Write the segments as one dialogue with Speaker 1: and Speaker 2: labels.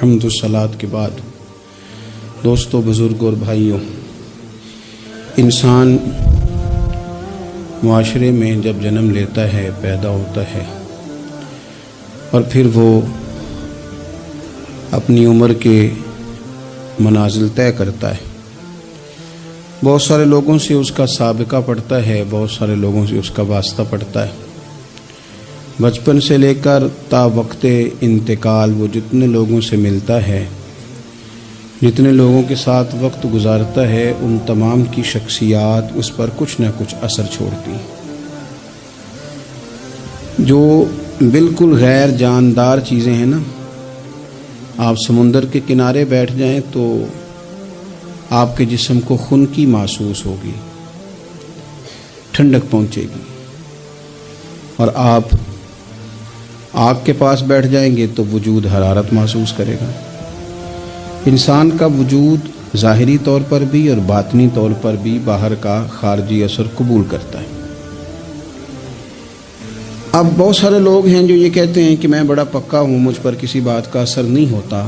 Speaker 1: حمد و صلات کے بعد دوستوں، بزرگوں اور بھائیوں، انسان معاشرے میں جب جنم لیتا ہے، پیدا ہوتا ہے اور پھر وہ اپنی عمر کے منازل طے کرتا ہے، بہت سارے لوگوں سے اس کا سابقہ پڑتا ہے، بہت سارے لوگوں سے اس کا واسطہ پڑتا ہے۔ بچپن سے لے کر تا وقت انتقال وہ جتنے لوگوں سے ملتا ہے، جتنے لوگوں کے ساتھ وقت گزارتا ہے، ان تمام کی شخصیات اس پر کچھ نہ کچھ اثر چھوڑتی ہیں۔ جو بالکل غیر جاندار چیزیں ہیں نا، آپ سمندر کے کنارے بیٹھ جائیں تو آپ کے جسم کو خنکی محسوس ہوگی، ٹھنڈک پہنچے گی، اور آپ آگ کے پاس بیٹھ جائیں گے تو وجود حرارت محسوس کرے گا۔ انسان کا وجود ظاہری طور پر بھی اور باطنی طور پر بھی باہر کا خارجی اثر قبول کرتا ہے۔ اب بہت سارے لوگ ہیں جو یہ کہتے ہیں کہ میں بڑا پکا ہوں، مجھ پر کسی بات کا اثر نہیں ہوتا۔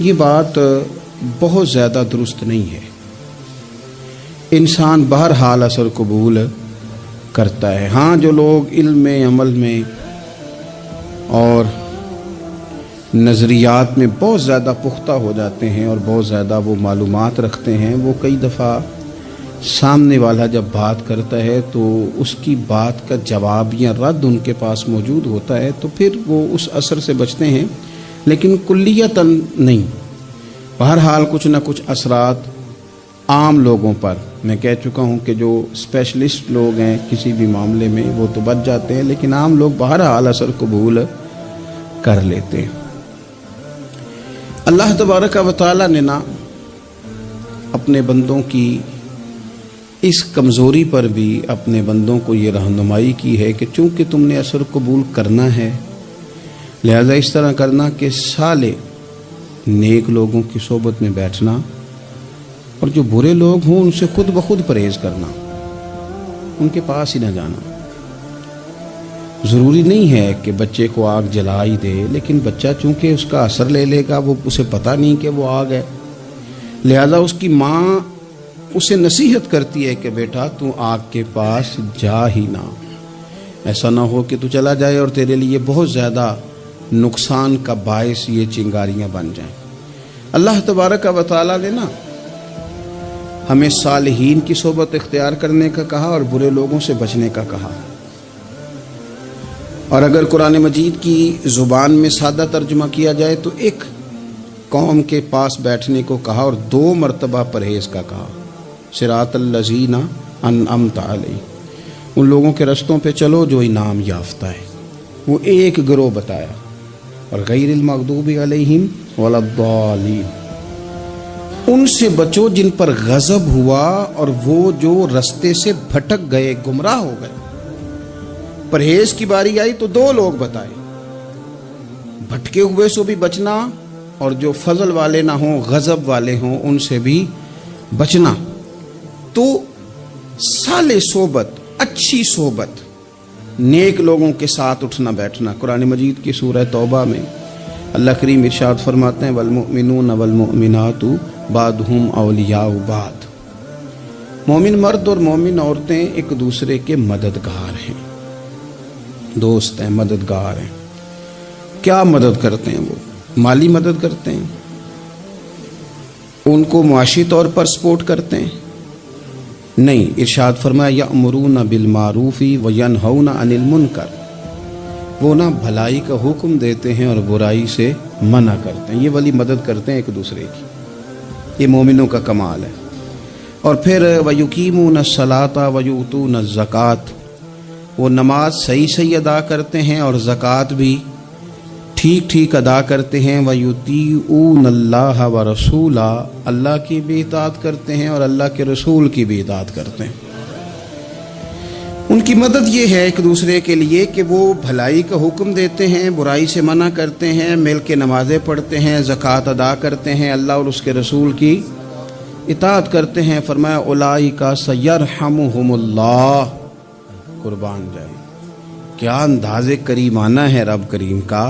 Speaker 1: یہ بات بہت زیادہ درست نہیں ہے۔ انسان بہرحال اثر قبول کرتا ہے۔ ہاں، جو لوگ علم میں، عمل میں اور نظریات میں بہت زیادہ پختہ ہو جاتے ہیں اور بہت زیادہ وہ معلومات رکھتے ہیں، وہ کئی دفعہ سامنے والا جب بات کرتا ہے تو اس کی بات کا جواب یا رد ان کے پاس موجود ہوتا ہے، تو پھر وہ اس اثر سے بچتے ہیں، لیکن کلیتاً نہیں۔ بہرحال کچھ نہ کچھ اثرات عام لوگوں پر، میں کہہ چکا ہوں کہ جو اسپیشلسٹ لوگ ہیں کسی بھی معاملے میں وہ تو بچ جاتے ہیں، لیکن عام لوگ بہرحال اثر قبول کر لیتے ہیں۔ اللہ تبارک و تعالیٰ نے نا اپنے بندوں کی اس کمزوری پر بھی اپنے بندوں کو یہ رہنمائی کی ہے کہ چونکہ تم نے اثر قبول کرنا ہے، لہذا اس طرح کرنا کہ سالے نیک لوگوں کی صحبت میں بیٹھنا، اور جو برے لوگ ہوں ان سے خود بخود پرہیز کرنا، ان کے پاس ہی نہ جانا۔ ضروری نہیں ہے کہ بچے کو آگ جلا ہی دے، لیکن بچہ چونکہ اس کا اثر لے لے گا، وہ اسے پتہ نہیں کہ وہ آگ ہے، لہذا اس کی ماں اسے نصیحت کرتی ہے کہ بیٹا تو آگ کے پاس جا ہی نہ، ایسا نہ ہو کہ تو چلا جائے اور تیرے لیے بہت زیادہ نقصان کا باعث یہ چنگاریاں بن جائیں۔ اللہ تبارک و تعالیٰ نے نا ہمیں صالحین کی صحبت اختیار کرنے کا کہا اور برے لوگوں سے بچنے کا کہا۔ اور اگر قرآن مجید کی زبان میں سادہ ترجمہ کیا جائے تو ایک قوم کے پاس بیٹھنے کو کہا اور 2 مرتبہ پرہیز کا کہا۔ صراط الذین انعمت علیہم، ان لوگوں کے رستوں پہ چلو جو انعام یافتہ ہے، وہ ایک گروہ بتایا، اور غیر المغضوب علیہم ولا الضالین، ان سے بچو جن پر غضب ہوا اور وہ جو رستے سے بھٹک گئے، گمراہ ہو گئے۔ پرہیز کی باری آئی تو 2 لوگ بتائے، بھٹکے ہوئے سے بھی بچنا اور جو فضل والے نہ ہوں، غضب والے ہوں، ان سے بھی بچنا۔ تو صالح صحبت، اچھی صحبت، نیک لوگوں کے ساتھ اٹھنا بیٹھنا۔ قرآن مجید کی سورہ توبہ میں اللہ کریم ارشاد فرماتے ہیں والمؤمنون والمؤمنات بعضهم اولیاء بعض، مومن مرد اور مومن عورتیں ایک دوسرے کے مددگار ہیں، دوست ہیں، مددگار ہیں۔ کیا مدد کرتے ہیں؟ وہ مالی مدد کرتے ہیں، ان کو معاشی طور پر سپورٹ کرتے ہیں؟ نہیں، ارشاد فرمایا یأمرون بالمعروف وینہون عن المنکر، وہ نا بھلائی کا حکم دیتے ہیں اور برائی سے منع کرتے ہیں۔ یہ والی مدد کرتے ہیں ایک دوسرے کی، یہ مومنوں کا کمال ہے۔ اور پھر وَيُقِيمُونَ الصَّلَاةَ وَيُؤْتُونَ الزَّكَاةَ، وہ نماز صحیح ادا کرتے ہیں اور زکوٰۃ بھی ٹھیک ٹھیک ادا کرتے ہیں۔ وَيُطِيعُونَ اللَّهَ وَرَسُولَهُ، اللہ کی بھی اطاعت کرتے ہیں اور اللہ کے رسول کی بھی اطاعت کرتے ہیں۔ ان کی مدد یہ ہے ایک دوسرے کے لیے کہ وہ بھلائی کا حکم دیتے ہیں، برائی سے منع کرتے ہیں، مل کے نمازیں پڑھتے ہیں، زکوٰۃ ادا کرتے ہیں، اللہ اور اس کے رسول کی اطاعت کرتے ہیں۔ فرمایا اولئک سیرحمہم اللہ، قربان جائے، کیا انداز کریمانہ ہے رب کریم کا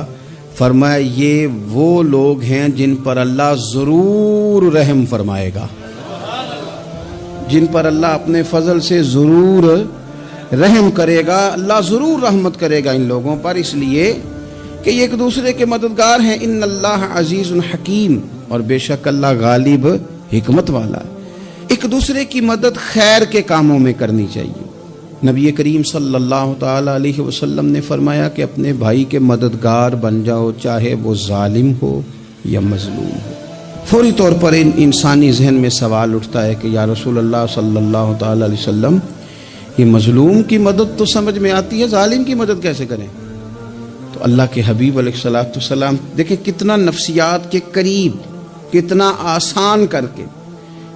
Speaker 1: فرمایا یہ وہ لوگ ہیں جن پر اللہ ضرور رحم فرمائے گا، جن پر اللہ اپنے فضل سے ضرور رحم کرے گا، اللہ ضرور رحمت کرے گا ان لوگوں پر، اس لیے کہ یہ ایک دوسرے کے مددگار ہیں۔ ان اللہ عزیز حکیم، اور بے شک اللہ غالب حکمت والا ہے۔ ایک دوسرے کی مدد خیر کے کاموں میں کرنی چاہیے۔ نبی کریم صلی اللہ تعالی علیہ وسلم نے فرمایا کہ اپنے بھائی کے مددگار بن جاؤ، چاہے وہ ظالم ہو یا مظلوم ہو۔ فوری طور پر انسانی ذہن میں سوال اٹھتا ہے کہ یا رسول اللہ صلی اللہ تعالی علیہ وسلم، یہ مظلوم کی مدد تو سمجھ میں آتی ہے، ظالم کی مدد کیسے کریں؟ تو اللہ کے حبیب علیہ الصلوۃ والسلام دیکھیں کتنا نفسیات کے قریب، کتنا آسان کر کے،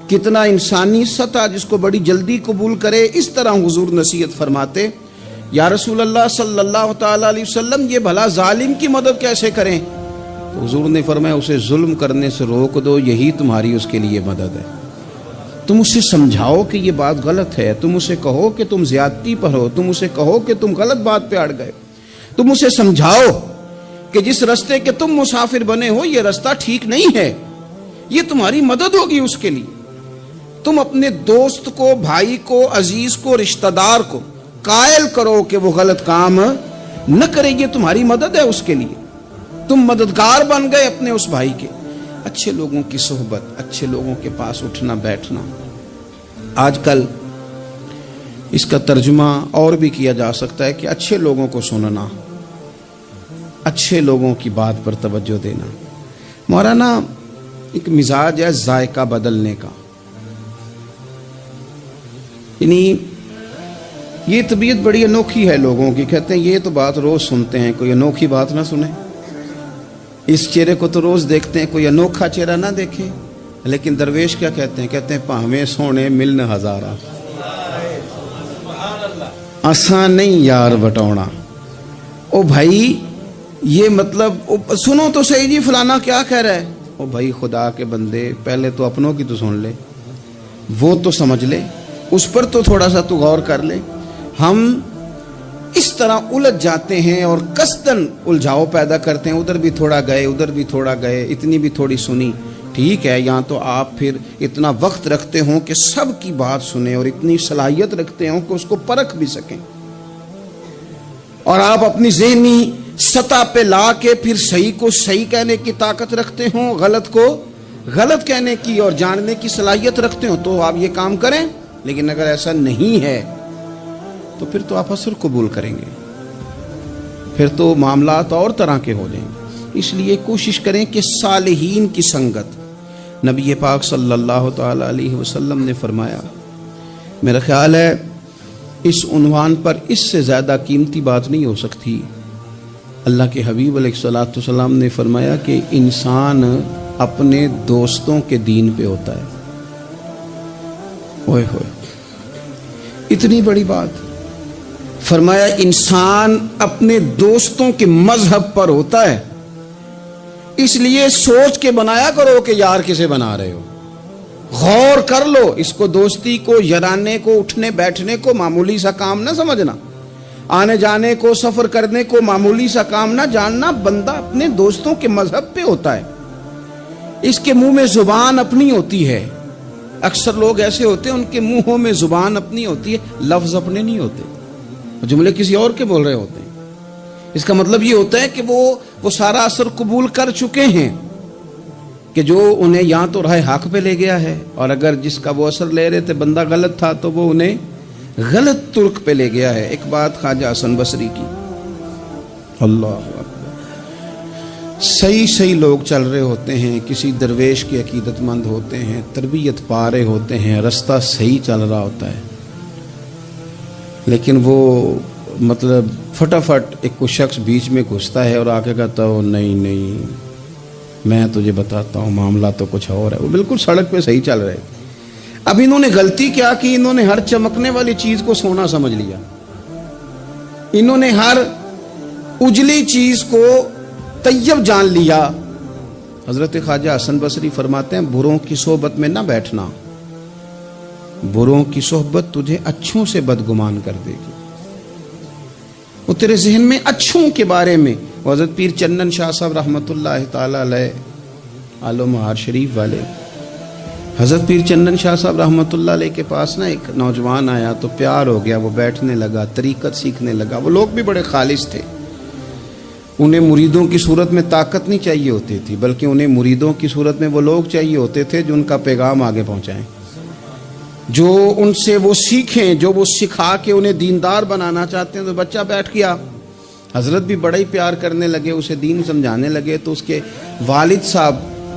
Speaker 1: کتنا انسانی سطح جس کو بڑی جلدی قبول کرے، اس طرح حضور نصیحت فرماتے، یا رسول اللہ صلی اللہ تعالی علیہ وسلم یہ بھلا ظالم کی مدد کیسے کریں؟ تو حضور نے فرمایا اسے ظلم کرنے سے روک دو، یہی تمہاری اس کے لیے مدد ہے۔ تم اسے سمجھاؤ کہ یہ بات غلط ہے، تم اسے کہو کہ تم زیادتی پر ہو، تم اسے کہو کہ تم غلط بات پہ اڑ گئے، تم اسے سمجھاؤ کہ جس رستے کے تم مسافر بنے ہو یہ رستہ ٹھیک نہیں ہے، یہ تمہاری مدد ہوگی اس کے لیے۔ تم اپنے دوست کو، بھائی کو، عزیز کو، رشتہ دار کو قائل کرو کہ وہ غلط کام نہ کرے، یہ تمہاری مدد ہے اس کے لیے۔ تم مددگار بن گئے اپنے اس بھائی کے۔ اچھے لوگوں کی صحبت، اچھے لوگوں کے پاس اٹھنا بیٹھنا۔ آج کل اس کا ترجمہ اور بھی کیا جا سکتا ہے کہ اچھے لوگوں کو سننا، اچھے لوگوں کی بات پر توجہ دینا۔ مولانا ایک مزاج ہے ذائقہ بدلنے کا، یعنی یہ طبیعت بڑی انوکھی ہے لوگوں کی، کہتے ہیں یہ تو بات روز سنتے ہیں، کوئی انوکھی بات نہ سنیں، اس چہرے کو تو روز دیکھتے ہیں، کوئی انوکھا چہرہ نہ دیکھیں۔ لیکن درویش کیا کہتے ہیں؟ کہتے ہیں پاہمیں سونے ملن ہزارہ، آسان نہیں یار بٹونا۔ او بھائی یہ مطلب سنو تو صحیح جی فلانا کیا کہہ رہا ہے۔ او بھائی خدا کے بندے پہلے تو اپنوں کی تو سن لے، وہ تو سمجھ لے، اس پر تو تھوڑا سا تو غور کر لے۔ ہم اس طرح الجھ جاتے ہیں اور قصداً الجھاؤ پیدا کرتے ہیں، ادھر بھی تھوڑا گئے، ادھر بھی تھوڑا گئے، اتنی بھی تھوڑی سنی، ٹھیک ہے، یہاں تو آپ پھر اتنا وقت رکھتے ہوں کہ سب کی بات سنیں، اور اتنی صلاحیت رکھتے ہوں کہ اس کو پرکھ بھی سکیں، اور آپ اپنی ذہنی سطح پہ لا کے پھر صحیح کو صحیح کہنے کی طاقت رکھتے ہوں، غلط کو غلط کہنے کی اور جاننے کی صلاحیت رکھتے ہوں، تو آپ یہ کام کریں۔ لیکن اگر ایسا نہیں ہے تو پھر تو آپ اثر قبول کریں گے، پھر تو معاملات اور طرح کے ہو جائیں گے۔ اس لیے کوشش کریں کہ صالحین کی سنگت۔ نبی پاک صلی اللہ تعالی علیہ وسلم نے فرمایا، میرا خیال ہے اس عنوان پر اس سے زیادہ قیمتی بات نہیں ہو سکتی۔ اللہ کے حبیب علیہ الصلوۃ والسلام نے فرمایا کہ انسان اپنے دوستوں کے دین پہ ہوتا ہے۔ اوئے ہوئے، اتنی بڑی بات۔ فرمایا انسان اپنے دوستوں کے مذہب پر ہوتا ہے، اس لیے سوچ کے بنایا کرو کہ یار کسے بنا رہے ہو، غور کر لو، اس کو دوستی کو، یارانے کو، اٹھنے بیٹھنے کو معمولی سا کام نہ سمجھنا، آنے جانے کو، سفر کرنے کو معمولی سا کام نہ جاننا۔ بندہ اپنے دوستوں کے مذہب پہ ہوتا ہے، اس کے منہ میں زبان اپنی ہوتی ہے۔ اکثر لوگ ایسے ہوتے ہیں ان کے منہوں میں زبان اپنی ہوتی ہے، لفظ اپنے نہیں ہوتے، جملے کسی اور کے بول رہے ہوتے ہیں۔ اس کا مطلب یہ ہوتا ہے کہ وہ سارا اثر قبول کر چکے ہیں کہ جو انہیں یہاں تو راہ حق پہ لے گیا ہے، اور اگر جس کا وہ اثر لے رہے تھے بندہ غلط تھا تو وہ انہیں غلط ترک پہ لے گیا ہے۔ ایک بات خواجہ حسن بصری کی، اللہ صحیح لوگ چل رہے ہوتے ہیں، کسی درویش کے عقیدت مند ہوتے ہیں، تربیت پا رہے ہوتے ہیں، رستہ صحیح چل رہا ہوتا ہے، لیکن وہ مطلب فٹافٹ ایک کوئی شخص بیچ میں گھستا ہے اور آ کے کہتا ہو نہیں میں تجھے بتاتا ہوں معاملہ تو کچھ اور ہے۔ وہ بالکل سڑک پہ صحیح چل رہے، اب انہوں نے غلطی کیا کہ انہوں نے ہر چمکنے والی چیز کو سونا سمجھ لیا، انہوں نے ہر اجلی چیز کو طیب جان لیا۔ حضرت خواجہ حسن بصری فرماتے ہیں بروں کی صحبت میں نہ بیٹھنا، بروں کی صحبت تجھے اچھوں سے بدگمان کر دے گی۔ وہ تیرے ذہن میں اچھوں کے بارے میں حضرت پیر چندن شاہ صاحب رحمۃ اللہ تعالی علیہ آل و مہار شریف والے، حضرت پیر چندن شاہ صاحب رحمۃ اللہ علیہ کے پاس نا ایک نوجوان آیا تو پیار ہو گیا، وہ بیٹھنے لگا، طریقت سیکھنے لگا۔ وہ لوگ بھی بڑے خالص تھے، انہیں مریدوں کی صورت میں طاقت نہیں چاہیے ہوتی تھی، بلکہ انہیں مریدوں کی صورت میں وہ لوگ چاہیے ہوتے تھے جو ان کا پیغام آگے پہنچائیں، جو ان سے وہ سیکھیں، جو وہ سکھا کے انہیں دیندار بنانا چاہتے ہیں۔ تو بچہ بیٹھ گیا، حضرت بھی بڑا ہی پیار کرنے لگے، اسے دین سمجھانے لگے۔ تو اس کے والد صاحب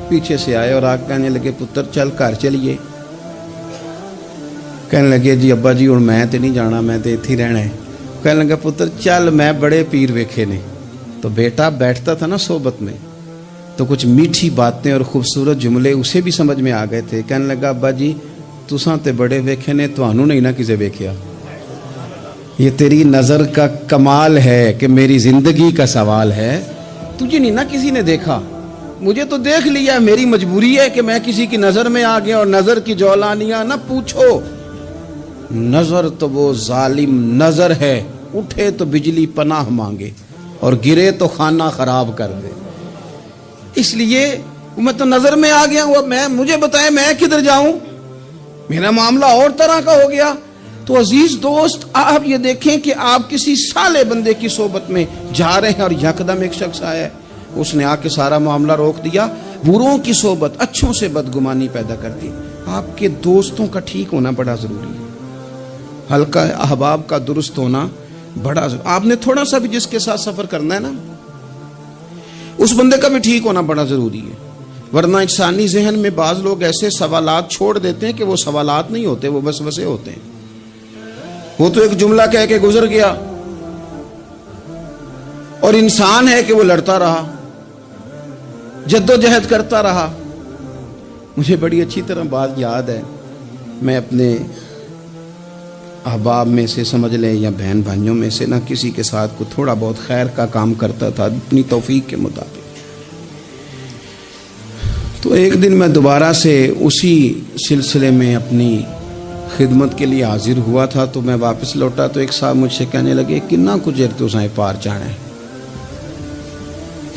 Speaker 1: پیچھے سے آئے اور آگ کہنے لگے پتر چل گھر چلیے۔ کہنے لگے جی ابا جی ہوں میں تے نہیں جانا، میں تے اتھی رہنا ہے۔ کہنے لگا پتر چل میں بڑے پیر ویکھے نے۔ تو بیٹا بیٹھتا تھا نا صحبت میں تو کچھ میٹھی باتیں اور خوبصورت جملے اسے بھی سمجھ میں آ گئے تھے۔ کہنے لگا ابا جی تساں تے بڑے ویکھے نے، تانوں نہیں نہ کسے ویکھیا۔ یہ تیری نظر کا کمال ہے کہ میری زندگی کا سوال ہے، تجھے نہیں نہ کسی نے دیکھا، مجھے تو دیکھ لیا، میری مجبوری ہے کہ میں کسی کی نظر میں آ گیا۔ اور نظر کی جولانیاں نہ پوچھو، نظر تو وہ ظالم نظر ہے، اٹھے تو بجلی پناہ مانگے اور گرے تو خانہ خراب کر دے۔ اس لیے میں تو نظر میں آ گیا ہوں، مجھے بتائیں میں کدھر جاؤں، میرا معاملہ اور طرح کا ہو گیا۔ تو عزیز دوست آپ یہ دیکھیں کہ آپ کسی صالح بندے کی صحبت میں جا رہے ہیں اور یکدم ایک شخص آیا ہے، اس نے آ کے سارا معاملہ روک دیا۔ بروں کی صحبت اچھوں سے بدگمانی پیدا کرتی۔ آپ کے دوستوں کا ٹھیک ہونا بڑا ضروری ہے، حلقہ احباب کا درست ہونا بڑا ضروری۔ آپ نے تھوڑا سا بھی جس کے ساتھ سفر کرنا ہے نا، اس بندے کا بھی ٹھیک ہونا بڑا ضروری ہے، ورنہ انسانی ذہن میں بعض لوگ ایسے سوالات چھوڑ دیتے ہیں کہ وہ سوالات نہیں ہوتے، وہ وسوسے ہوتے ہیں۔ وہ تو ایک جملہ کہہ کے گزر گیا اور انسان ہے کہ وہ لڑتا رہا، جد و جہد کرتا رہا۔ مجھے بڑی اچھی طرح بات یاد ہے، میں اپنے احباب میں سے سمجھ لیں یا بہن بھائیوں میں سے نہ کسی کے ساتھ کو تھوڑا بہت خیر کا کام کرتا تھا اپنی توفیق کے مطابق۔ تو ایک دن میں دوبارہ سے اسی سلسلے میں اپنی خدمت کے لیے حاضر ہوا تھا، تو میں واپس لوٹا تو ایک صاحب مجھ سے کہنے لگے کنا کچھ تو سائیں پار چاہنا ہے،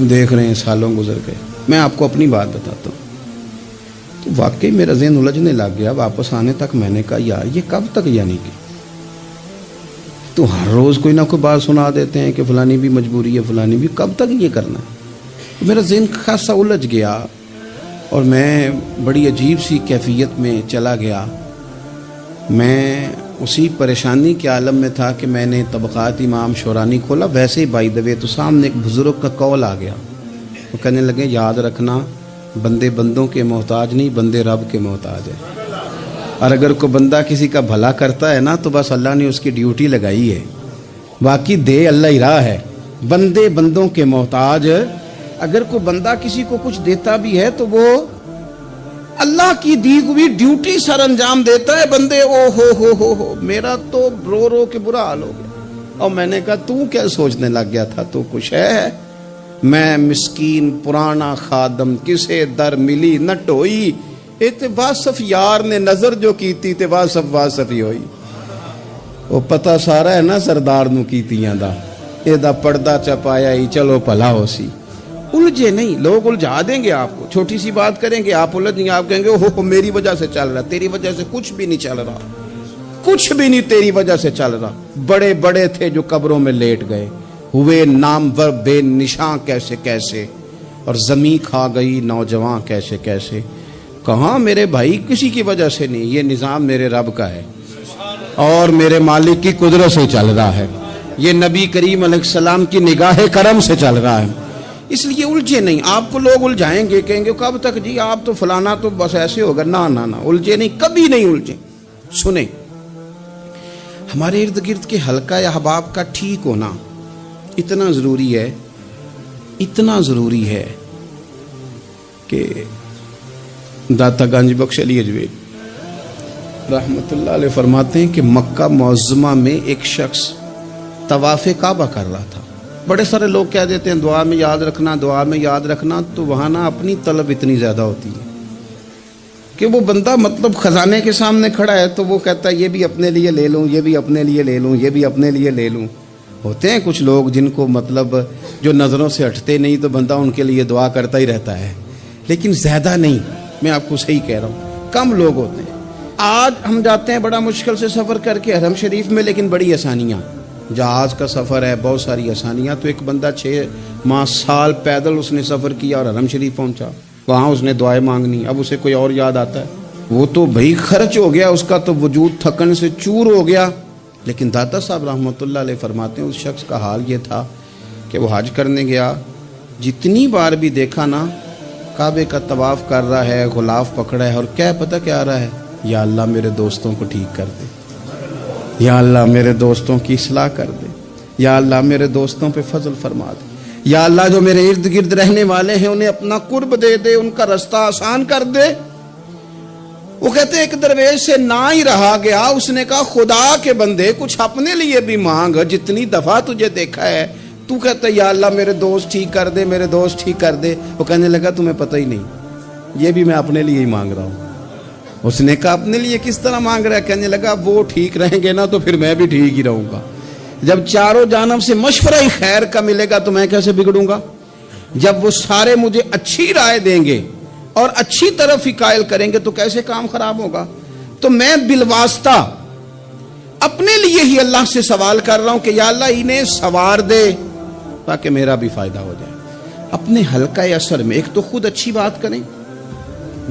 Speaker 1: دیکھ رہے ہیں سالوں گزر گئے۔ میں آپ کو اپنی بات بتاتا ہوں، تو واقعی میرا ذہن الجھنے لگ گیا۔ واپس آنے تک میں نے کہا یار یہ کب تک، یعنی کہ تو ہر روز کوئی نہ کوئی بات سنا دیتے ہیں کہ فلانی بھی مجبوری ہے، فلانی بھی، کب تک یہ کرنا ہے؟ میرا ذہن خاصا الجھ گیا اور میں بڑی عجیب سی کیفیت میں چلا گیا۔ میں اسی پریشانی کے عالم میں تھا کہ میں نے طبقات امام شورانی کھولا، ویسے ہی بائی دوے تو سامنے ایک بزرگ کا قول آ گیا۔ وہ کہنے لگے یاد رکھنا بندے بندوں کے محتاج نہیں، بندے رب کے محتاج ہے، اور اگر کوئی بندہ کسی کا بھلا کرتا ہے نا تو بس اللہ نے اس کی ڈیوٹی لگائی ہے، باقی دے اللہ ہی راہ ہے۔ بندے بندوں کے محتاج، اگر کوئی بندہ کسی کو کچھ دیتا بھی ہے تو وہ اللہ کی دی ہوئی ڈیوٹی سر انجام دیتا ہے۔ بندے او ہو میرا تو رو رو کے برا حال ہو گیا۔ اور میں نے کہا تو کیا سوچنے لگ گیا تھا، تو کچھ ہے، میں مسکین پرانا خادم کسے در ملی نہ ٹوئی، تے واصف یار نے نظر جو کیتی تے واصف ہی ہوئی۔ وہ پتہ سارا ہے نا سردار نو کیتیاں دا، اے دا پردہ چپایا ہی چلو بھلا ہو سی۔ الجھے نہیں، لوگ الجھا دیں گے آپ کو، چھوٹی سی بات کریں گے آپ الجھ جائیں گے، آپ کہیں گے اوہ میری وجہ سے چل رہا، تیری وجہ سے کچھ بھی نہیں چل رہا، کچھ بھی نہیں تیری وجہ سے چل رہا۔ بڑے بڑے تھے جو قبروں میں لیٹ گئے، ہوئے نامور بے نشاں کیسے کیسے، اور زمین کھا گئی نوجوان کیسے کیسے۔ کہاں میرے بھائی کسی کی وجہ سے نہیں، یہ نظام میرے رب کا ہے اور میرے مالک کی قدرت سے چل رہا ہے، یہ نبی کریم علیہ السلام کی نگاہ کرم سے چل رہا ہے۔ اس لیے الجھے نہیں، آپ کو لوگ الجھائیں گے، کہیں گے کب تک جی آپ تو فلانا تو بس ایسے ہوگا، نہ الجھے نہیں، کبھی نہیں الجھے۔ سنیں، ہمارے ارد گرد کے حلقہ احباب کا ٹھیک ہونا اتنا ضروری ہے کہ داتا گنج بخش علی اجویل رحمت اللہ علیہ فرماتے ہیں کہ مکہ معظمہ میں ایک شخص طواف کعبہ کر رہا تھا۔ بڑے سارے لوگ کہہ دیتے ہیں دعا میں یاد رکھنا، دعا میں یاد رکھنا، تو وہاں نا اپنی طلب اتنی زیادہ ہوتی ہے کہ وہ بندہ مطلب خزانے کے سامنے کھڑا ہے تو وہ کہتا ہے یہ بھی اپنے لیے لے لوں، یہ بھی اپنے لیے لے لوں، یہ بھی اپنے لیے لے لوں۔ ہوتے ہیں کچھ لوگ جن کو مطلب جو نظروں سے ہٹتے نہیں تو بندہ ان کے لیے دعا کرتا ہی رہتا ہے، لیکن زیادہ نہیں، میں آپ کو صحیح کہہ رہا ہوں، کم لوگ ہوتے ہیں۔ آج ہم جاتے ہیں بڑا مشکل سے سفر کر کے حرم شریف میں، لیکن بڑی آسانیاں، جہاز کا سفر ہے، بہت ساری آسانیاں، تو ایک بندہ 6 ماہ سال پیدل اس نے سفر کیا اور حرم شریف پہنچا، وہاں اس نے دعائیں مانگنی، اب اسے کوئی اور یاد آتا ہے؟ وہ تو بھائی خرچ ہو گیا، اس کا تو وجود تھکن سے چور ہو گیا۔ لیکن داتا صاحب رحمۃ اللہ علیہ فرماتے ہیں اس شخص کا حال یہ تھا کہ وہ حج کرنے گیا، جتنی بار بھی دیکھا نا کعبے کا طواف کر رہا ہے، غلاف پکڑا ہے، اور کیا پتہ کیا آ رہا ہے؟ یا اللہ میرے دوستوں کو ٹھیک کر دے، یا اللہ میرے دوستوں کی اصلاح کر دے، یا اللہ میرے دوستوں پہ فضل فرما دے، یا اللہ جو میرے ارد گرد رہنے والے ہیں انہیں اپنا قرب دے دے، ان کا رستہ آسان کر دے۔ وہ کہتے ہیں ایک درویش سے نہ ہی رہا گیا، اس نے کہا خدا کے بندے کچھ اپنے لیے بھی مانگ، جتنی دفعہ تجھے دیکھا ہے تو کہتا ہے یا اللہ میرے دوست ٹھیک کر دے، میرے دوست ٹھیک کر دے۔ وہ کہنے لگا تمہیں پتہ ہی نہیں، یہ بھی میں اپنے لیے ہی مانگ رہا ہوں۔ اس نے کہا اپنے لیے کس طرح مانگ رہا ہے؟ کہنے لگا وہ ٹھیک رہیں گے نا تو پھر میں بھی ٹھیک ہی رہوں گا، جب چاروں جانب سے مشورہ ہی خیر کا ملے گا تو میں کیسے بگڑوں گا؟ جب وہ سارے مجھے اچھی رائے دیں گے اور اچھی طرف ہی قائل کریں گے تو کیسے کام خراب ہوگا؟ تو میں بالواسطہ اپنے لیے ہی اللہ سے سوال کر رہا ہوں کہ یا اللہ انہیں سوار دے تاکہ میرا بھی فائدہ ہو جائے۔ اپنے حلقہ اثر میں ایک تو خود اچھی بات کریں،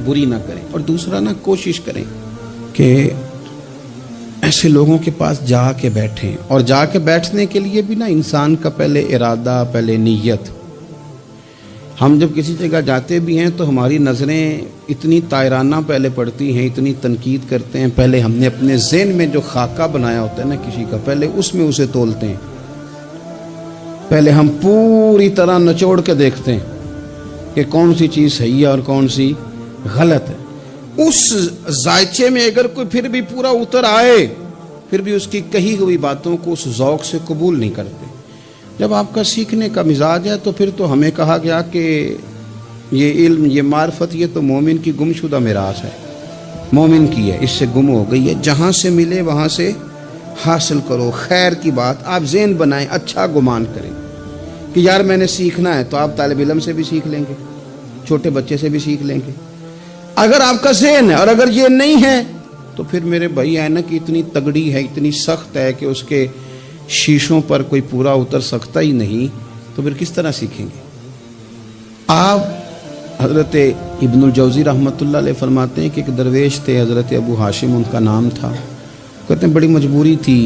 Speaker 1: بری نہ کریں، اور دوسرا نہ کوشش کریں کہ ایسے لوگوں کے پاس جا کے بیٹھیں، اور جا کے بیٹھنے کے لیے بھی نا انسان کا پہلے ارادہ، پہلے نیت۔ ہم جب کسی جگہ جاتے بھی ہیں تو ہماری نظریں اتنی طائرانہ پہلے پڑتی ہیں، اتنی تنقید کرتے ہیں، پہلے ہم نے اپنے ذہن میں جو خاکہ بنایا ہوتا ہے نا کسی کا، پہلے اس میں اسے تولتے ہیں، پہلے ہم پوری طرح نچوڑ کے دیکھتے ہیں کہ کون سی چیز صحیح ہے اور کون سی غلط ہے۔ اس ذائچے میں اگر کوئی پھر بھی پورا اتر آئے، پھر بھی اس کی کہی ہوئی باتوں کو اس ذوق سے قبول نہیں کرتے۔ جب آپ کا سیکھنے کا مزاج ہے تو پھر تو ہمیں کہا گیا کہ یہ علم، یہ معرفت، یہ تو مومن کی گمشدہ میراث ہے، مومن کی ہے، اس سے گم ہو گئی ہے، جہاں سے ملے وہاں سے حاصل کرو، خیر کی بات آپ ذہن بنائیں، اچھا گمان کریں کہ یار میں نے سیکھنا ہے، تو آپ طالب علم سے بھی سیکھ لیں گے، چھوٹے بچے سے بھی سیکھ لیں گے۔ اگر آپ کا ذہن ہے اور اگر یہ نہیں ہے تو پھر میرے بھائی اینک اتنی تگڑی ہے، اتنی سخت ہے کہ اس کے شیشوں پر کوئی پورا اتر سکتا ہی نہیں، تو پھر کس طرح سیکھیں گے؟ آپ حضرت ابن الجوزی رحمۃ اللہ علیہ فرماتے ہیں کہ ایک درویش تھے، حضرت ابو ہاشم ان کا نام تھا، کہتے ہیں بڑی مجبوری تھی،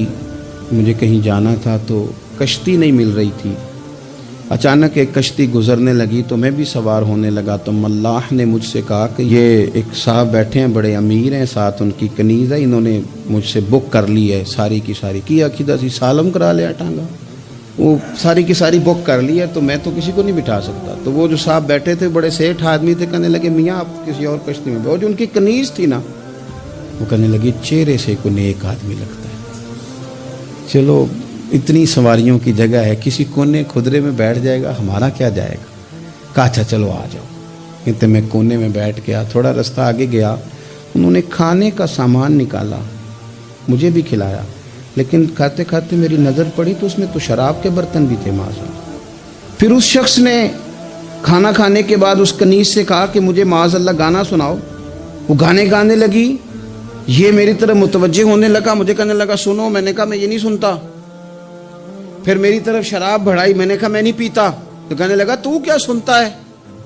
Speaker 1: مجھے کہیں جانا تھا تو کشتی نہیں مل رہی تھی، اچانک ایک کشتی گزرنے لگی تو میں بھی سوار ہونے لگا، تو ملاح نے مجھ سے کہا کہ یہ ایک صاحب بیٹھے ہیں، بڑے امیر ہیں، ساتھ ان کی کنیز ہے، انہوں نے مجھ سے بک کر لی ہے ساری کی ساری، کی عقیدہ سی سالم کرا لیا ٹانگا، وہ ساری کی ساری بک کر لی ہے، تو میں تو کسی کو نہیں بٹھا سکتا۔ تو وہ جو صاحب بیٹھے تھے بڑے سیٹھ آدمی تھے، کہنے لگے میاں آپ کسی اور کشتی میں بیٹھو، جو ان کی کنیز تھی نا، وہ کہنے لگی چہرے سے کوئی نیک آدمی لگتا ہے، چلو اتنی سواریوں کی جگہ ہے، کسی کونے کھدرے میں بیٹھ جائے گا، ہمارا کیا جائے گا؟ کہا اچھا چلو آ جاؤ۔ کہتے میں کونے میں بیٹھ گیا، تھوڑا رستہ آگے گیا، انہوں نے کھانے کا سامان نکالا، مجھے بھی کھلایا، لیکن کھاتے کھاتے میری نظر پڑی تو اس میں تو شراب کے برتن بھی تھے معاذ۔ پھر اس شخص نے کھانا کھانے کے بعد اس کنیز سے کہا کہ مجھے معاذ اللہ گانا سناؤ، وہ گانے گانے لگی، یہ میری طرف متوجہ ہونے لگا، مجھے کہنے لگا سنو، میں نے کہا میں یہ نہیں سنتا، پھر میری طرف شراب بڑھائی، میں نے کہا میں نہیں پیتا، تو کہنے لگا تو کیا سنتا ہے،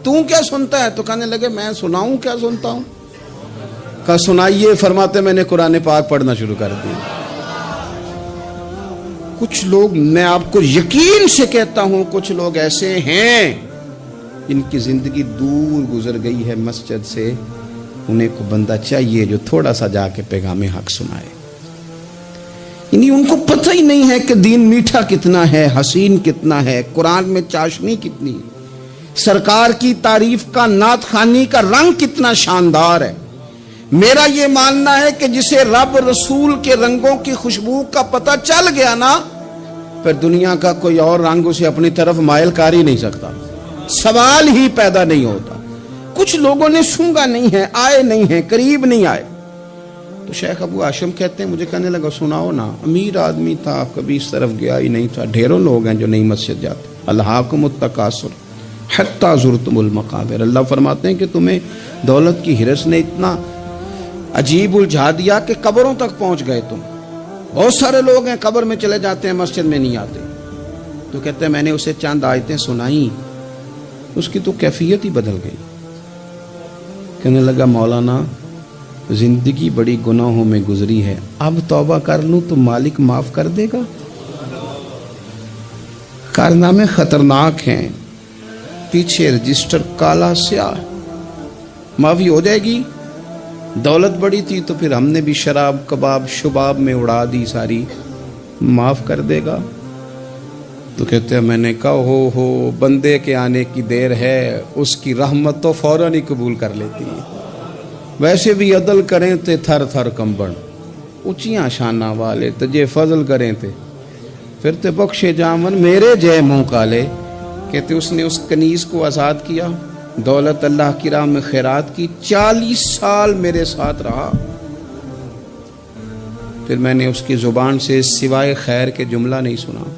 Speaker 1: تو کیا سنتا ہے؟ تو کہنے لگے میں سناؤں کیا سنتا ہوں؟ کہا سنائیے، فرماتے میں نے قرآن پاک پڑھنا شروع کر دیا۔ کچھ لوگ، میں آپ کو یقین سے کہتا ہوں، کچھ لوگ ایسے ہیں جن کی زندگی دور گزر گئی ہے مسجد سے، انہیں کو بندہ چاہیے جو تھوڑا سا جا کے پیغام حق سنائے، یعنی ان کو پتہ ہی نہیں ہے کہ دین میٹھا کتنا ہے، حسین کتنا ہے، قرآن میں چاشنی کتنی ہے، سرکار کی تعریف کا، نعت خوانی کا رنگ کتنا شاندار ہے۔ میرا یہ ماننا ہے کہ جسے رب رسول کے رنگوں کی خوشبو کا پتہ چل گیا نا، پھر دنیا کا کوئی اور رنگ اسے اپنی طرف مائل کر ہی نہیں سکتا، سوال ہی پیدا نہیں ہوتا۔ کچھ لوگوں نے سونگا نہیں ہے، آئے نہیں ہیں، قریب نہیں آئے۔ تو شیخ ابو ہاشم کہتے ہیں مجھے کہنے لگا سناؤ نا، امیر آدمی تھا، کبھی اس طرف گیا ہی نہیں تھا، ڈھیروں لوگ ہیں جو نئی مسجد جاتے، الہاکم التکاثر حتی زرتم المقابر. اللہ فرماتے ہیں کہ تمہیں دولت کی ہرس نے اتنا عجیب الجھا دیا کہ قبروں تک پہنچ گئے تم. بہت سارے لوگ ہیں قبر میں چلے جاتے ہیں مسجد میں نہیں آتے. تو کہتے ہیں میں نے اسے چند آیتیں سنائیں اس کی تو کیفیت ہی بدل گئی. کہنے لگا مولانا زندگی بڑی گناہوں میں گزری ہے, اب توبہ کر لوں تو مالک معاف کر دے گا. کارنامے خطرناک ہیں, پیچھے رجسٹر کالا سیاہ, معافی ہو جائے گی. دولت بڑی تھی تو پھر ہم نے بھی شراب کباب شباب میں اڑا دی ساری, معاف کر دے گا. تو کہتے ہیں میں نے کہا ہو بندے کے آنے کی دیر ہے, اس کی رحمت تو فوراً ہی قبول کر لیتی ہے. ویسے بھی عدل کریں تے تھر تھر کمبن, اونچیاں شانہ والے تجھے فضل کریں تے پھر تے بخشے جامن میرے جے منہ کالے. کہتے اس نے اس کنیز کو آزاد کیا, دولت اللہ کی راہ میں خیرات کی, 40 سال میرے ساتھ رہا. پھر میں نے اس کی زبان سے سوائے خیر کے جملہ نہیں سنا.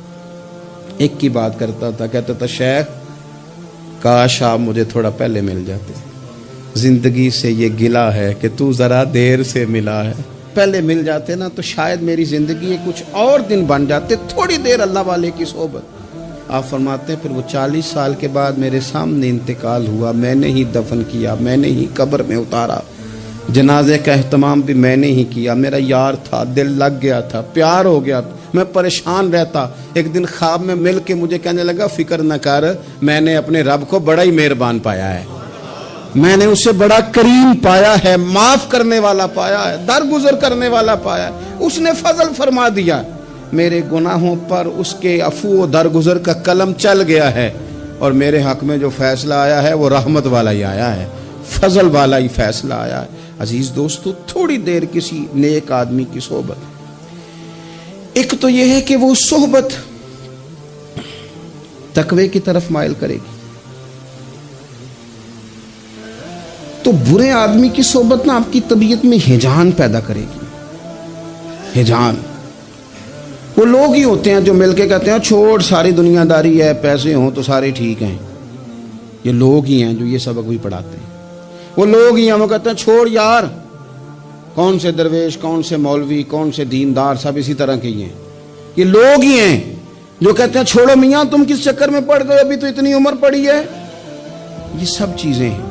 Speaker 1: ایک کی بات کرتا تھا, کہتا تھا شیخ کاش آپ مجھے تھوڑا پہلے مل جاتے, زندگی سے یہ گلہ ہے کہ تو ذرا دیر سے ملا ہے. پہلے مل جاتے نا تو شاید میری زندگی کچھ اور دن بن جاتے, تھوڑی دیر اللہ والے کی صحبت. آپ فرماتے ہیں پھر وہ 40 سال کے بعد میرے سامنے انتقال ہوا, میں نے ہی دفن کیا, میں نے ہی قبر میں اتارا, جنازے کا اہتمام بھی میں نے ہی کیا. میرا یار تھا, دل لگ گیا تھا, پیار ہو گیا, میں پریشان رہتا. ایک دن خواب میں مل کے مجھے کہنے لگا فکر نہ کر, میں نے اپنے رب کو بڑا ہی مہربان پایا ہے, میں نے اسے بڑا کریم پایا ہے, معاف کرنے والا پایا ہے, درگزر کرنے والا پایا ہے. اس نے فضل فرما دیا, میرے گناہوں پر اس کے عفو و درگزر کا قلم چل گیا ہے, اور میرے حق میں جو فیصلہ آیا ہے وہ رحمت والا ہی آیا ہے, فضل والا ہی فیصلہ آیا ہے. عزیز دوستو, تھوڑی دیر کسی نیک آدمی کی صحبت, ایک تو یہ ہے کہ وہ صحبت تقوی کی طرف مائل کرے گی, تو برے آدمی کی صحبت نا آپ کی طبیعت میں ہیجان پیدا کرے گی. ہیجان, وہ لوگ ہی ہوتے ہیں جو مل کے کہتے ہیں چھوڑ ساری دنیا داری ہے, پیسے ہوں تو سارے ٹھیک ہیں. یہ لوگ ہی ہیں جو یہ سبق بھی پڑھاتے ہیں. وہ لوگ ہی ہیں وہ کہتے ہیں چھوڑ یار, کون سے درویش, کون سے مولوی, کون سے دیندار, سب اسی طرح کے ہی ہیں. یہ لوگ ہی ہیں جو کہتے ہیں چھوڑو میاں تم کس چکر میں پڑ گئے, ابھی تو اتنی عمر پڑی ہے. یہ سب چیزیں ہیں.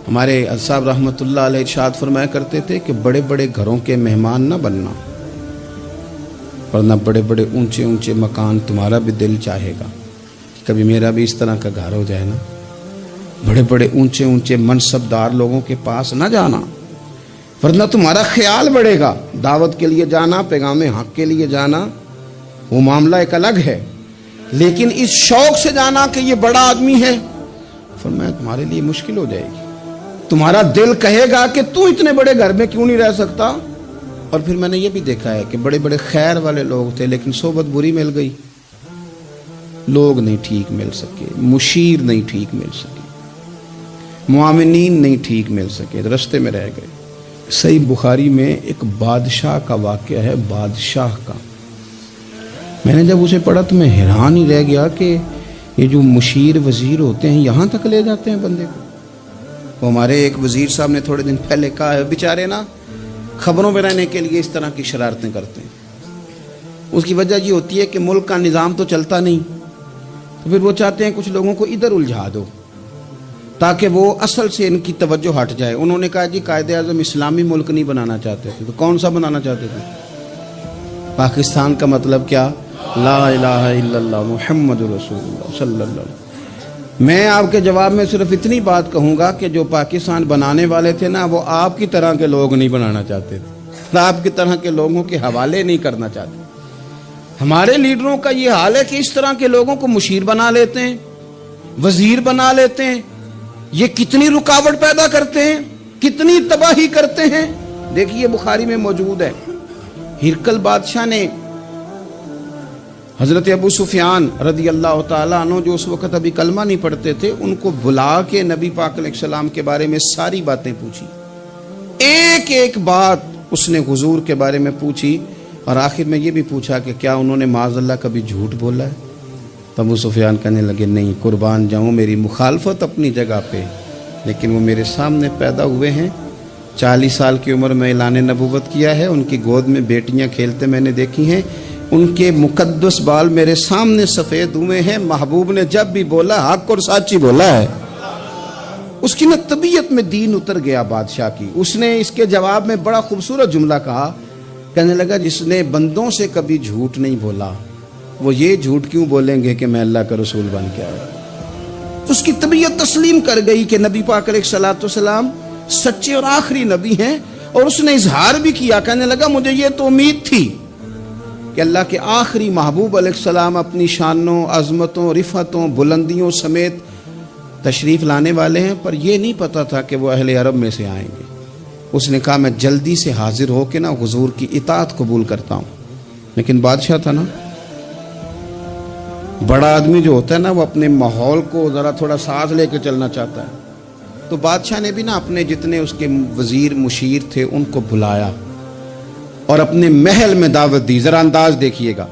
Speaker 1: ہمارے صاحب رحمۃ اللہ علیہ ارشاد فرمایا کرتے تھے کہ بڑے بڑے گھروں کے مہمان نہ بننا, ورنہ بڑے بڑے اونچے اونچے مکان تمہارا بھی دل چاہے گا کہ کبھی میرا بھی اس طرح کا گھر ہو جائے نا. بڑے بڑے اونچے اونچے منصب دار لوگوں کے پاس نہ جانا, ورنہ تمہارا خیال بڑھے گا. دعوت کے لیے جانا, پیغام حق کے لیے جانا, وہ معاملہ ایک الگ ہے, لیکن اس شوق سے جانا کہ یہ بڑا آدمی ہے, فرمایا تمہارے لیے مشکل ہو جائے گی. تمہارا دل کہے گا کہ تو اتنے بڑے گھر میں کیوں نہیں رہ سکتا. اور پھر میں نے یہ بھی دیکھا ہے کہ بڑے بڑے خیر والے لوگ تھے لیکن صحبت بری مل گئی, لوگ نہیں ٹھیک مل سکے, مشیر نہیں ٹھیک مل سکے, معاونین نہیں ٹھیک مل سکے, رستے میں رہ گئے. صحیح بخاری میں ایک بادشاہ کا واقعہ ہے, بادشاہ کا. میں نے جب اسے پڑھا تو میں حیران ہی رہ گیا کہ یہ جو مشیر وزیر ہوتے ہیں یہاں تک لے جاتے ہیں بندے کو. وہ ہمارے ایک وزیر صاحب نے تھوڑے دن پہلے کہا ہے, بیچارے نا خبروں میں رہنے کے لیے اس طرح کی شرارتیں کرتے ہیں. اس کی وجہ یہ ہوتی ہے کہ ملک کا نظام تو چلتا نہیں, تو پھر وہ چاہتے ہیں کچھ لوگوں کو ادھر الجھا دو تاکہ وہ اصل سے ان کی توجہ ہٹ جائے. انہوں نے کہا جی قائد اعظم اسلامی ملک نہیں بنانا چاہتے تھے, تو کون سا بنانا چاہتے تھے؟ پاکستان کا مطلب کیا؟ لا الہ الا اللہ محمد رسول اللہ صلی اللہ علیہ وسلم. میں آپ کے جواب میں صرف اتنی بات کہوں گا کہ جو پاکستان بنانے والے تھے نا وہ آپ کی طرح کے لوگ نہیں بنانا چاہتے تھے, آپ کی طرح کے لوگوں کے حوالے نہیں کرنا چاہتے. ہمارے لیڈروں کا یہ حال ہے کہ اس طرح کے لوگوں کو مشیر بنا لیتے ہیں, وزیر بنا لیتے ہیں. یہ کتنی رکاوٹ پیدا کرتے ہیں, کتنی تباہی کرتے ہیں. دیکھیے بخاری میں موجود ہے, ہرقل بادشاہ نے حضرت ابو سفیان رضی اللہ تعالیٰ عنہ جو اس وقت ابھی کلمہ نہیں پڑھتے تھے, ان کو بلا کے نبی پاک علیہ السلام کے بارے میں ساری باتیں پوچھی. ایک ایک بات اس نے حضور کے بارے میں پوچھی, اور آخر میں یہ بھی پوچھا کہ کیا انہوں نے معاذ اللہ کبھی جھوٹ بولا ہے. تو ابو سفیان کہنے لگے نہیں، قربان جاؤں، میری مخالفت اپنی جگہ پہ، لیکن وہ میرے سامنے پیدا ہوئے ہیں، 40 سال کی عمر میں اعلان نبوت کیا ہے، ان کی گود میں بیٹیاں کھیلتے میں نے دیکھی ہیں، ان کے مقدس بال میرے سامنے سفید ہوئے ہیں، محبوب نے جب بھی بولا حق اور سچی بولا ہے۔ اس کی طبیعت میں دین اتر گیا بادشاہ کی۔ اس نے اس کے جواب میں بڑا خوبصورت جملہ کہا، کہنے لگا جس نے بندوں سے کبھی جھوٹ نہیں بولا وہ یہ جھوٹ کیوں بولیں گے کہ میں اللہ کا رسول بن کے آیا۔ اس کی طبیعت تسلیم کر گئی کہ نبی پاک علیہ الصلوۃ والسلام سچے اور آخری نبی ہیں، اور اس نے اظہار بھی کیا، کہنے لگا مجھے یہ تو امید تھی کہ اللہ کے آخری محبوب علیہ السلام اپنی شانوں، عظمتوں، رفعتوں، بلندیوں سمیت تشریف لانے والے ہیں، پر یہ نہیں پتا تھا کہ وہ اہل عرب میں سے آئیں گے۔ اس نے کہا میں جلدی سے حاضر ہو کے نا حضور کی اطاعت قبول کرتا ہوں، لیکن بادشاہ تھا نا، بڑا آدمی جو ہوتا ہے نا وہ اپنے ماحول کو ذرا تھوڑا ساتھ لے کے چلنا چاہتا ہے، تو بادشاہ نے بھی نا اپنے جتنے اس کے وزیر مشیر تھے ان کو بلایا اور اپنے محل میں دعوت دی۔ ذرا انداز دیکھیے گا،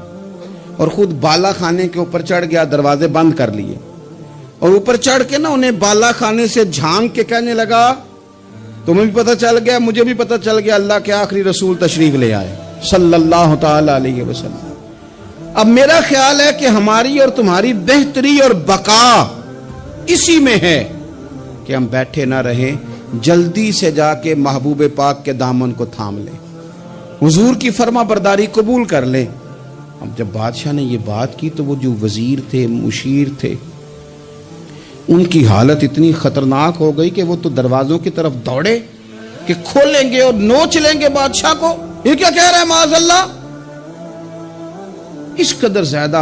Speaker 1: اور خود بالا خانے کے اوپر چڑھ گیا، دروازے بند کر لیے، اور اوپر چڑھ کے نا انہیں بالا خانے سے جھانک کے کہنے لگا تمہیں بھی پتہ چل گیا، مجھے بھی پتہ چل گیا اللہ کے آخری رسول تشریف لے آئے صلی اللہ تعالی علیہ وسلم۔ اب میرا خیال ہے کہ ہماری اور تمہاری بہتری اور بقا اسی میں ہے کہ ہم بیٹھے نہ رہیں، جلدی سے جا کے محبوب پاک کے دامن کو تھام لیں، حضور کی فرما برداری قبول کر لیں۔ اب جب بادشاہ نے یہ بات کی تو وہ جو وزیر تھے، مشیر تھے، ان کی حالت اتنی خطرناک ہو گئی کہ وہ تو دروازوں کی طرف دوڑے کہ کھولیں گے اور نوچ لیں گے بادشاہ کو، یہ کیا کہہ رہا ہے معاذ اللہ۔ اس قدر زیادہ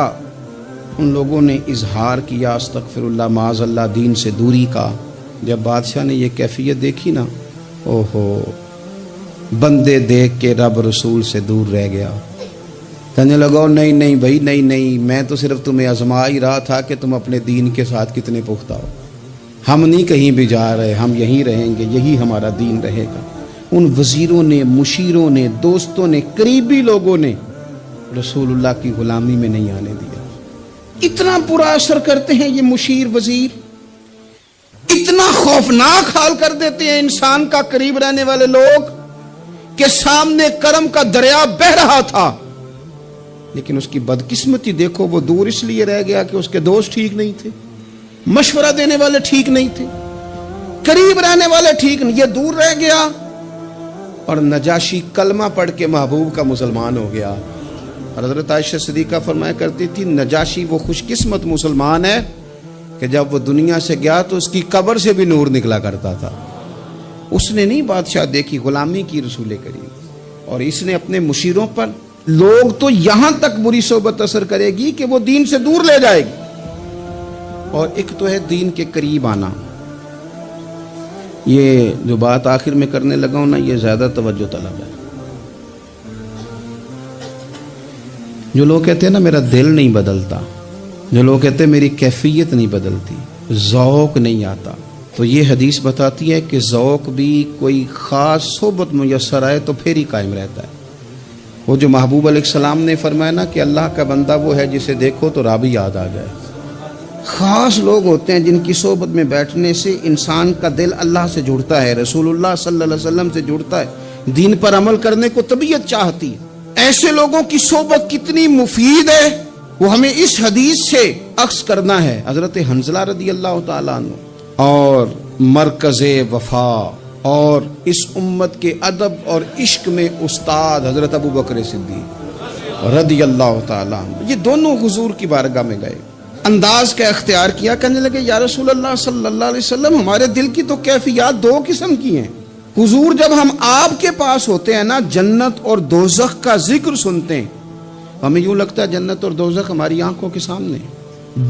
Speaker 1: ان لوگوں نے اظہار کیا استغفر اللہ معاذ اللہ دین سے دوری کا۔ جب بادشاہ نے یہ کیفیت دیکھی نا، اوہو، بندے دیکھ کے رب رسول سے دور رہ گیا، کہنے لگا نہیں نہیں بھائی، نہیں، میں تو صرف تمہیں آزما ہی رہا تھا کہ تم اپنے دین کے ساتھ کتنے پختہ ہو، ہم نہیں کہیں بھی جا رہے، ہم یہیں رہیں گے، یہی ہمارا دین رہے گا۔ ان وزیروں نے، مشیروں نے، دوستوں نے، قریبی لوگوں نے رسول اللہ کی غلامی میں نہیں آنے دیا۔ اتنا برا اثر کرتے ہیں یہ مشیر وزیر، اتنا خوفناک حال کر دیتے ہیں انسان کا قریب رہنے والے لوگ کہ سامنے کرم کا دریا بہہ رہا تھا، لیکن اس کی بدقسمتی دیکھو، وہ دور اس لیے رہ گیا کہ اس کے دوست ٹھیک نہیں تھے، مشورہ دینے والے ٹھیک نہیں تھے، قریب رہنے والے ٹھیک نہیں، یہ دور رہ گیا۔ اور نجاشی کلمہ پڑھ کے محبوب کا مسلمان ہو گیا۔ حضرت عائشہ صدیقہ فرمایا کرتی تھی نجاشی وہ خوش قسمت مسلمان ہے کہ جب وہ دنیا سے گیا تو اس کی قبر سے بھی نور نکلا کرتا تھا۔ اس نے نہیں بادشاہ دیکھی، غلامی کی رسول کریم، اور اس نے اپنے مشیروں پر لوگ تو یہاں تک بری صحبت اثر کرے گی کہ وہ دین سے دور لے جائے گی۔ اور ایک تو ہے دین کے قریب آنا، یہ جو بات آخر میں کرنے لگا ہوں نا، یہ زیادہ توجہ طلب ہے۔ جو لوگ کہتے ہیں نا میرا دل نہیں بدلتا، جو لوگ کہتے ہیں میری کیفیت نہیں بدلتی، ذوق نہیں آتا، تو یہ حدیث بتاتی ہے کہ ذوق بھی کوئی خاص صحبت میسر آئے تو پھر ہی قائم رہتا ہے۔ وہ جو محبوب علیہ السلام نے فرمایا نا کہ اللہ کا بندہ وہ ہے جسے دیکھو تو رب یاد آ جائے۔ خاص لوگ ہوتے ہیں جن کی صحبت میں بیٹھنے سے انسان کا دل اللہ سے جڑتا ہے، رسول اللہ صلی اللہ علیہ وسلم سے جڑتا ہے، دین پر عمل کرنے کو طبیعت چاہتی ہے۔ ایسے لوگوں کی صحبت کتنی مفید ہے وہ ہمیں اس حدیث سے عکس کرنا ہے۔ حضرت حنظلہ رضی اللہ تعالیٰ عنہ اور مرکز وفا اور اس امت کے ادب اور عشق میں استاد حضرت ابو بکر صدیق رضی اللہ تعالیٰ عنہ، یہ دونوں حضور کی بارگاہ میں گئے، انداز کا اختیار کیا، کہنے لگے یا رسول اللہ صلی اللہ علیہ وسلم ہمارے دل کی تو کیفیات دو قسم کی ہیں۔ حضور جب ہم آپ کے پاس ہوتے ہیں نا، جنت اور دوزخ کا ذکر سنتے ہیں، ہمیں یوں لگتا ہے جنت اور دوزخ ہماری آنکھوں کے سامنے،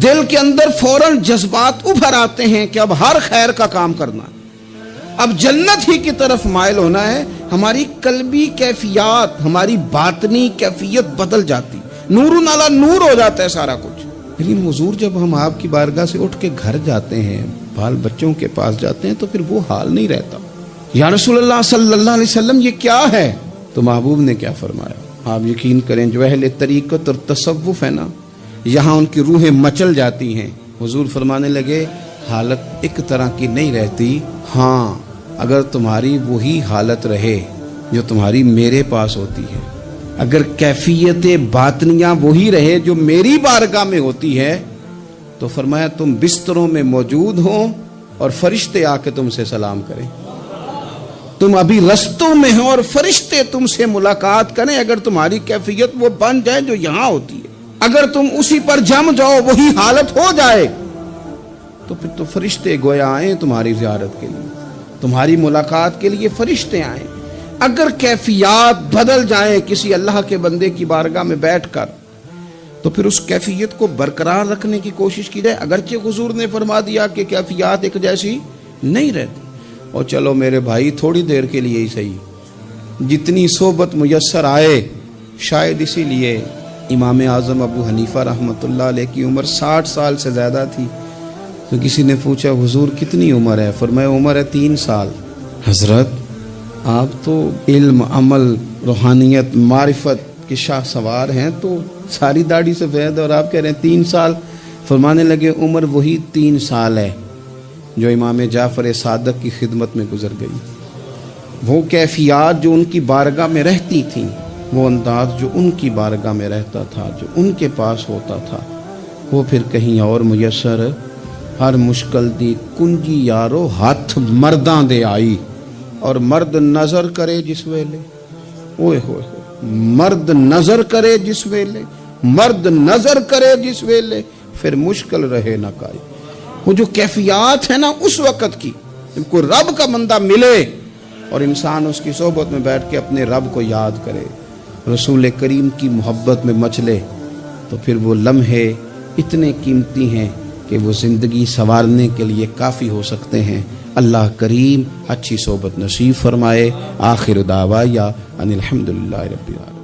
Speaker 1: دل کے اندر فوراً جذبات ابھر آتے ہیں کہ اب ہر خیر کا کام کرنا ہے، اب جنت ہی کی طرف مائل ہونا ہے۔ ہماری قلبی کیفیات، ہماری باطنی کیفیت بدل جاتی، نور نالا نور ہو جاتا ہے سارا کچھ۔ لیکن حضور جب ہم آپ کی بارگاہ سے اٹھ کے گھر جاتے ہیں، بال بچوں کے پاس جاتے ہیں، تو پھر وہ حال نہیں رہتا۔ یا رسول اللہ صلی اللہ علیہ وسلم یہ کیا ہے؟ تو محبوب نے کیا فرمایا؟ آپ یقین کریں جو اہل طریقت اور تصوف ہے نا، یہاں ان کی روحیں مچل جاتی ہیں۔ حضور فرمانے لگے حالت ایک طرح کی نہیں رہتی، ہاں اگر تمہاری وہی حالت رہے جو تمہاری میرے پاس ہوتی ہے، اگر کیفیت باطنیہ وہی رہے جو میری بارگاہ میں ہوتی ہے، تو فرمایا تم بستروں میں موجود ہو اور فرشتے آ کے تم سے سلام کریں، تم ابھی رستوں میں ہو اور فرشتے تم سے ملاقات کریں، اگر تمہاری کیفیت وہ بن جائے جو یہاں ہوتی ہے، اگر تم اسی پر جم جاؤ وہی حالت ہو جائے، تو پھر تو فرشتے گویا آئیں تمہاری زیارت کے لیے، تمہاری ملاقات کے لیے فرشتے آئیں۔ اگر کیفیات بدل جائیں کسی اللہ کے بندے کی بارگاہ میں بیٹھ کر، تو پھر اس کیفیت کو برقرار رکھنے کی کوشش کی جائے، اگرچہ حضور نے فرما دیا کہ کیفیات ایک جیسی نہیں رہتی۔ اور چلو میرے بھائی تھوڑی دیر کے لیے ہی صحیح، جتنی صحبت میسر آئے، شاید اسی لیے امام اعظم ابو حنیفہ رحمۃ اللہ علیہ کی عمر 60 سال سے زیادہ تھی، تو کسی نے پوچھا حضور کتنی عمر ہے؟ فرمایا عمر ہے 3 سال۔ حضرت آپ تو علم، عمل، روحانیت، معرفت کے شاہ سوار ہیں، تو ساری داڑھی سفید اور آپ کہہ رہے ہیں 3 سال۔ فرمانے لگے عمر وہی 3 سال ہے جو امام جعفر صادق کی خدمت میں گزر گئی۔ وہ کیفیات جو ان کی بارگاہ میں رہتی تھیں، وہ انداز جو ان کی بارگاہ میں رہتا تھا، جو ان کے پاس ہوتا تھا، وہ پھر کہیں اور میسر۔ ہر مشکل دی کنجی یارو ہاتھ مرداں دے آئی، اور مرد نظر کرے جس ویلے، اوئے ہوئے مرد نظر کرے جس ویلے، مرد نظر کرے جس ویلے، پھر مشکل رہے نہ کائی۔ وہ جو کیفیات ہے نا اس وقت کی، جب کوئی رب کا بندہ ملے اور انسان اس کی صحبت میں بیٹھ کے اپنے رب کو یاد کرے، رسول کریم کی محبت میں مچلے، تو پھر وہ لمحے اتنے قیمتی ہیں کہ وہ زندگی سنوارنے کے لیے کافی ہو سکتے ہیں۔ اللہ کریم اچھی صحبت نصیب فرمائے۔ آخر دعوایا ان الحمدللہ رب العالمین۔